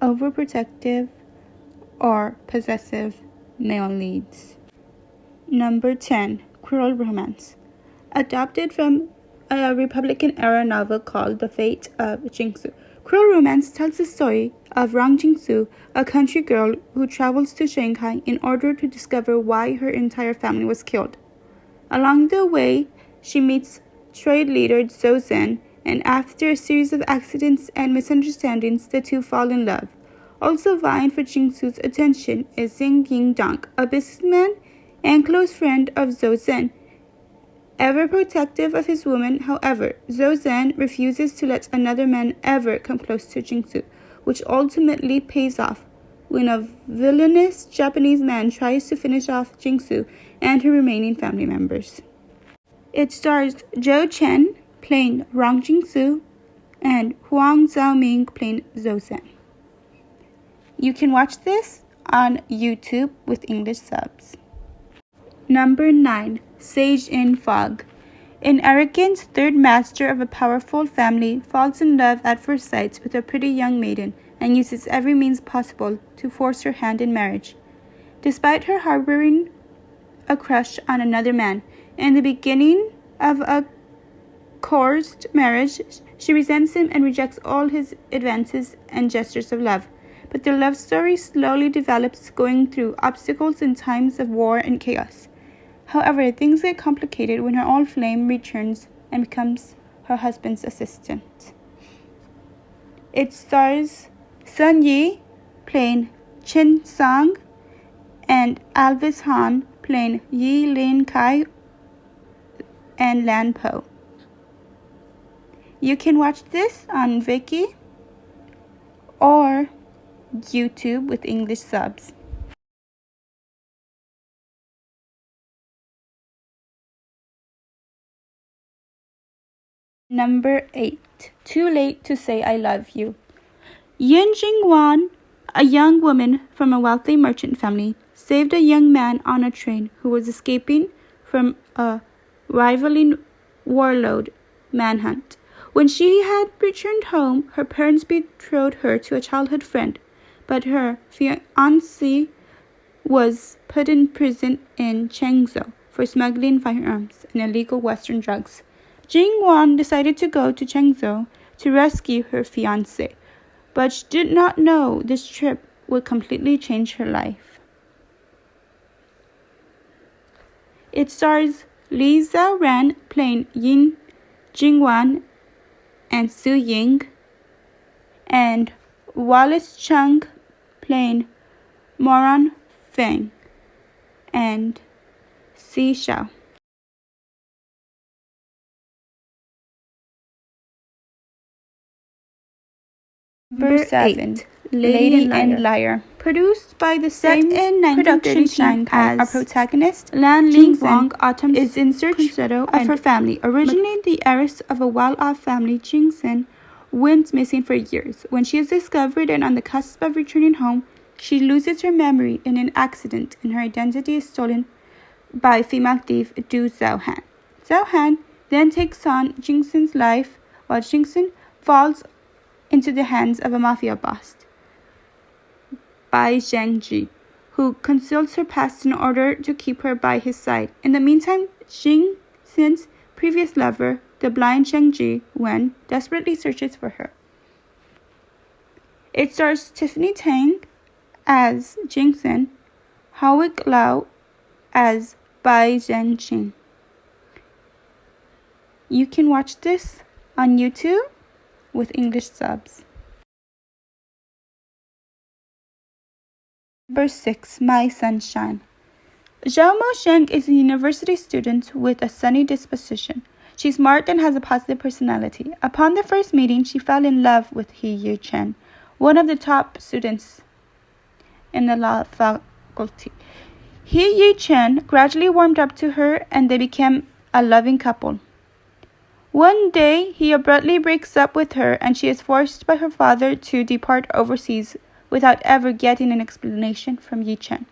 overprotective, or possessive male leads. Number 10. Cruel romance. Adapted from a Republican-era novel called The Fate of Jingsu. Cruel romance tells the story of Rang Jingsu, a country girl who travels to Shanghai in order to discover why her entire family was killed. Along the way, she meets trade leader Zhou Zhen, and after a series of accidents and misunderstandings, the two fall in love. Also vying for Jingsu's attention is Xing Yingdong, a businessman and close friend of Zhou Zhen. Ever protective of his woman, however, Zhou Zhen refuses to let another man ever come close to Jingsu, which ultimately pays off when a villainous Japanese man tries to finish off Jingsu and her remaining family members. It stars Zhou Chen playing Rang Jingsu and Huang Xiaoming playing Zhou Zhen. You can watch this on YouTube with English subs. Number 9. Sage in Fog. An arrogant third master of a powerful family falls in love at first sight with a pretty young maiden and uses every means possible to force her hand in marriage. Despite her harboring a crush on another man, in the beginning of a coerced marriage, she resents him and rejects all his advances and gestures of love. But the love story slowly develops, going through obstacles in times of war and chaos. However, things get complicated when her old flame returns and becomes her husband's assistant. It stars Sun Yi playing Chen Sang and Alvis Han playing Yi Lin Kai and Lan Po. You can watch this on Viki or YouTube with English subs. Number 8. Too Late to Say I Love You. Yin Jingwan, a young woman from a wealthy merchant family, saved a young man on a train who was escaping from a rivaling warlord manhunt. When she had returned home, her parents betrothed her to a childhood friend, but her fiancé was put in prison in Chengzhou for smuggling firearms and illegal Western drugs. Jingwan decided to go to Chengzhou to rescue her fiancé, but she did not know this trip would completely change her life. It stars Li Xiaoran playing Yin Jingwan and Su Ying, and Wallace Chung playing Moran Feng and Si Xiao. Number 7. Lady and Liar. Produced by the same production as our protagonist, Lan Jingwang is in search of her family. Originally the heiress of a well-off family, Jingsen went missing for years. When she is discovered and on the cusp of returning home, she loses her memory in an accident and her identity is stolen by female thief Du Xiaohan. Xiaohan then takes on Jingsen's life while Jingsen falls into the hands of a mafia boss, Bai Zhengji, who conceals her past in order to keep her by his side. In the meantime, Jingsen's previous lover, the blind Zhengji Wen, desperately searches for her. It stars Tiffany Tang as Jingsen, Howick Lau as Bai Zhengji. You can watch this on YouTube with English subs. Number 6. My Sunshine. Zhao Mosheng is a university student with a sunny disposition. She's smart and has a positive personality. Upon the first meeting, she fell in love with He Yu Chen, one of the top students in the law faculty. He Yu Chen gradually warmed up to her and they became a loving couple. One day, he abruptly breaks up with her and she is forced by her father to depart overseas without ever getting an explanation from Yi Chen.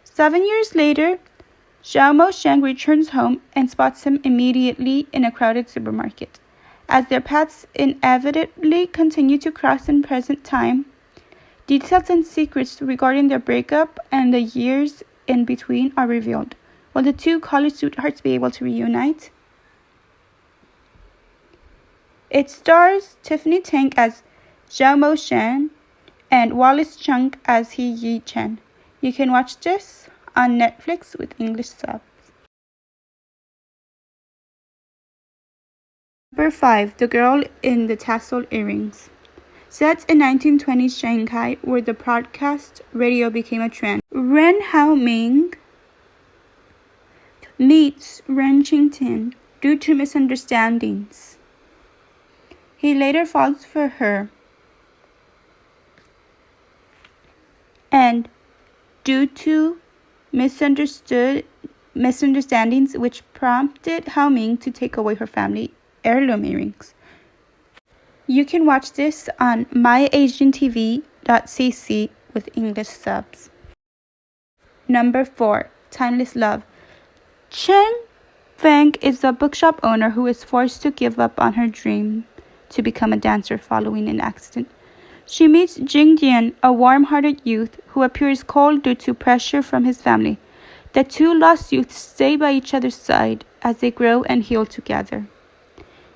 7 years later, Zhao Mosheng returns home and spots him immediately in a crowded supermarket. As their paths inevitably continue to cross in present time, Details and secrets regarding their breakup and the years in between are revealed. Will the two college sweethearts be able to reunite? It stars Tiffany Tank as Zhao Mo Shen and Wallace Chung as He Yi Chen. You can watch this on Netflix with English subs. Number 5. The Girl in the Tassel Earrings. Set in 1920s Shanghai, where the broadcast radio became a trend, Ren Haoming meets Ren Qingtian due to misunderstandings. He later falls for her, and due to misunderstandings which prompted Haoming to take away her family heirloom earrings. You can watch this on myasiantv.cc with English subs. Number 4. Timeless Love. Chen Feng is the bookshop owner who is forced to give up on her dream to become a dancer following an accident. She meets Jing Dian, a warm-hearted youth who appears cold due to pressure from his family. The two lost youths stay by each other's side as they grow and heal together.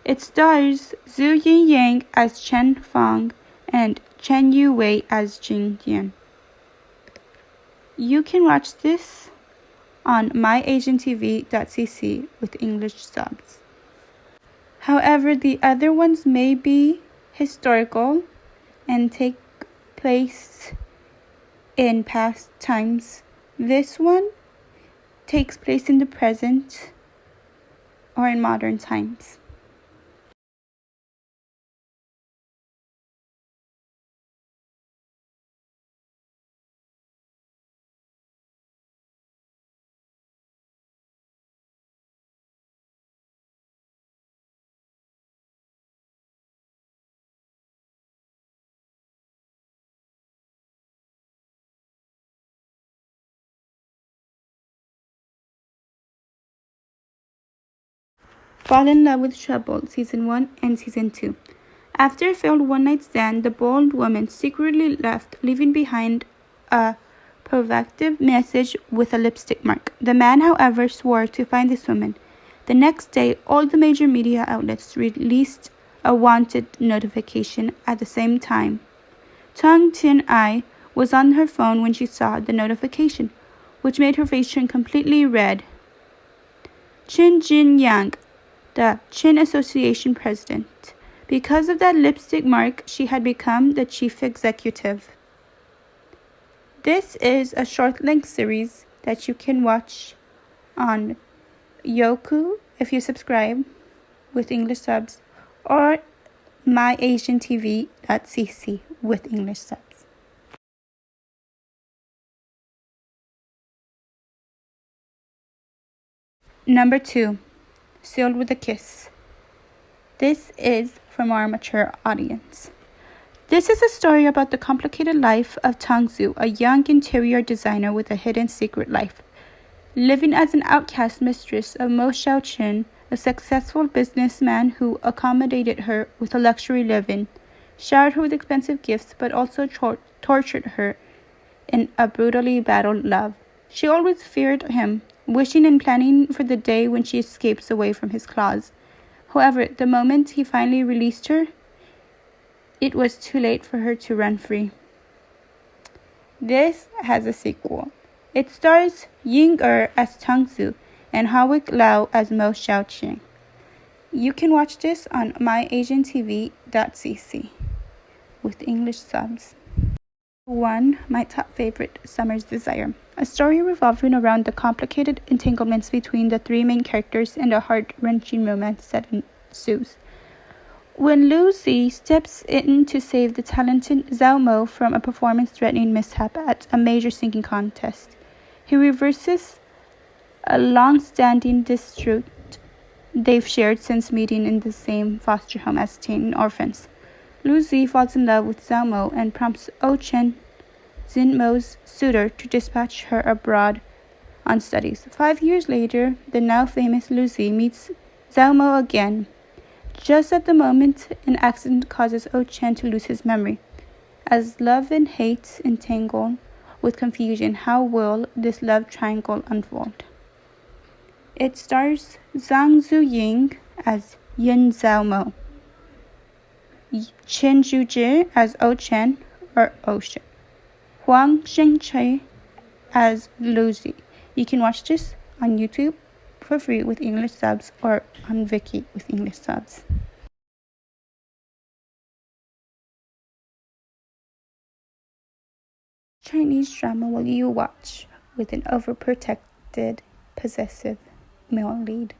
It stars Zhu Yinyang as Chen Feng and Chen Yuwei as Jing Dian. You can watch this on myasiantv.cc with English subs. However, the other ones may be historical and take place in past times. This one takes place in the present or in modern times. Fall in Love with Trouble, Season 1 and Season 2. After a failed one-night stand, the bold woman secretly left, leaving behind a provocative message with a lipstick mark. The man, however, swore to find this woman. The next day, all the major media outlets released a wanted notification at the same time. Tang Tin-ai was on her phone when she saw the notification, which made her face turn completely red. Qin Jin-yang, the Qin Association president. Because of that lipstick mark, she had become the chief executive. This is a short-length series that you can watch on Yoku if you subscribe with English subs, or myasiantv.cc with English subs. Number 2. Sealed with a Kiss. This is from our mature audience. This is a story about the complicated life of Tang Zhu, a young interior designer with a hidden secret life. Living as an outcast mistress of Mo Xiaoqun, a successful businessman who accommodated her with a luxury living, showered her with expensive gifts, but also tortured her in a brutally battled love. She always feared him, wishing and planning for the day when she escapes away from his claws. However, the moment he finally released her, it was too late for her to run free. This has a sequel. It stars Ying as Tang Zhu and Hawik Lau as Mo Xiaoqun. You can watch this on myasiantv.cc with English subs. 1. My top favorite, Summer's Desire. A story revolving around the complicated entanglements between the three main characters and a heart-wrenching romance that ensues. When Lu Zi steps in to save the talented Zhao Mo from a performance-threatening mishap at a major singing contest, he reverses a long-standing dispute they've shared since meeting in the same foster home as teen orphans. Lu Zi falls in love with Zhao Mo and prompts Chen, Xin Mo's suitor, to dispatch her abroad on studies. 5 years later, the now famous Lu Zi meets Zhao Mo again, just at the moment an accident causes Chen to lose his memory. As love and hate entangle with confusion, how will this love triangle unfold? It stars Zhang Zuying as Yin Zhaomo, Chen Zhuzhi as O Chen or Ocean, Huang Shengchui as Lucy. You can watch this on YouTube for free with English subs or on Viki with English subs. Chinese drama will you watch with an overprotected, possessive male lead?